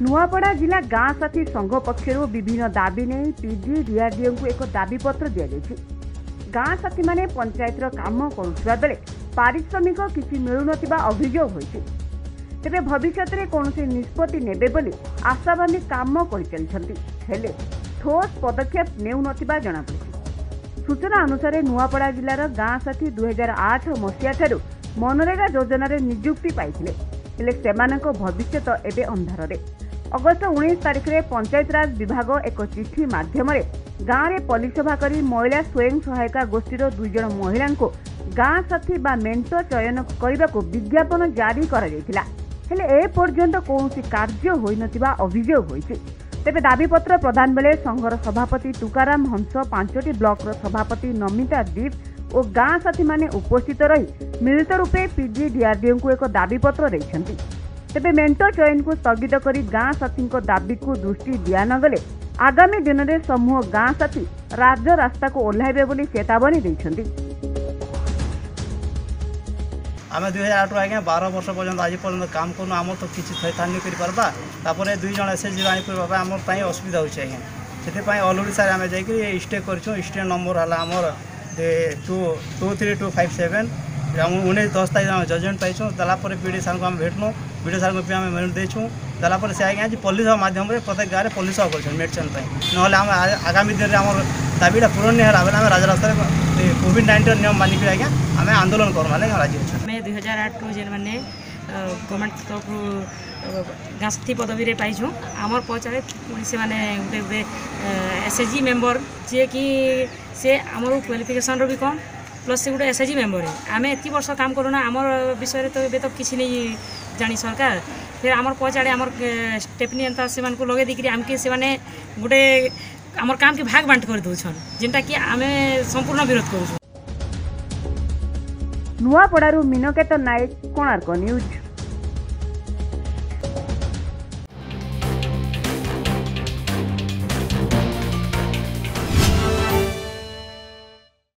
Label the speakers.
Speaker 1: नुआपड़ा जिला गाँ साथी संघ पक्षर विभिन्न दाबी नहीं पीडी डीआरडीओ को एक दाबीपत्र दि जाएगी। गाँ साथी माने पंचायतर काम करुवा बेले पारिश्रमिक किसी मिलुनथिबा अभियोग होइछि। तेबे भविष्य में कौन निष्पत्ति नेबे बोली आशा बांधी काम कर ठोस पदक्षेप नेउनथिबा जଣାपड़िछि। सूचना अनुसार नुआपड़ा जिलार गाँ साथी 2008 मसीहा ठारू मनरेगा योजन नियुक्ति पाइथिले, हेले सेमानक भविष्य एबे अंधार रे। अगस्त 19 तारिख में पंचायतराज विभाग एक चिठी माध्यम गाँव में पलिसभा कर महिला स्वयं सहायता गोष्ठीर 2 जण महिला गाँ साथी बा मेंटो चयन करने को विज्ञापन जारी करा हेले पर्यंत कौन कार्य होई नथिबा अभियोग होइछि। तेबे दाबीपत्र प्रदान बेले संघर सभापति तुकाराम हंस, 5टी ब्लॉकर सभापति नमिता दीप और गाँ साथी माने उपस्थित रही मिलित रूपे पीडी डीआरडीओ को एक दाबीपत्र देइछन्ति। तेबे मेंटो चयन को स्थगित करी गाँ साथी दाबी को दृष्टि दिया न गले आगामी दिन में समूह गाँ साथी राजरास्ता को ओह्लाइबे बोली चेतावनी देइछन्ति।
Speaker 2: आम 2008 आज्ञा 12 वर्ष पर्यंत आज पर्यंत काम करूँ आम तो किसी थैथान नहीं करवा। तापर 2 जण एसएचजी आनीपा आम असुविधा होगी आज्ञा से ऑल ओडिशा आम जाकि स्टे कर स्टे नंबर है आमर 23257 हम 19/10 तारीख आम जजमेंट पाइछुँ। देलापर पीडी सार को आम भेटनु, वीडियो सार को आम मेरिट देछुँ। देलापर से आज्ञा पुलिस माध्यम प्रत्येक गाँव में पुलिस कर मेडिसिन ना आम आगामी दिन में आम दाबीटा पूरण नहीं है बेले राजरास्ता कोविड-19 नियम मानिक आज्ञा आम आंदोलन करवा राजी अच्छे।
Speaker 3: 2008 जेन मैंने गवर्नमेंट तरफ गाँ साथी पदवी पाइछुँ। आमर पचारे से मैंने गोटे एसएचजी मेम्बर जी कि से आमर क्वालिफिकेशन भी कम प्लस से गोटे एसएचजी मेम्बर है। आम एत वर्ष काम करूना आमर विषय तो ये तो किसी नहीं जानी सरकार। फिर आमर पचारे आमर स्टेपनी एंता से लगे देकर आमके से गोटे आमर काम के भाग बांट कर दौन जेनटा कि आम संपूर्ण विरोध करूँ।
Speaker 1: नुआपड़ारू मीनकेतन नायक, कोणार्क न्यूज।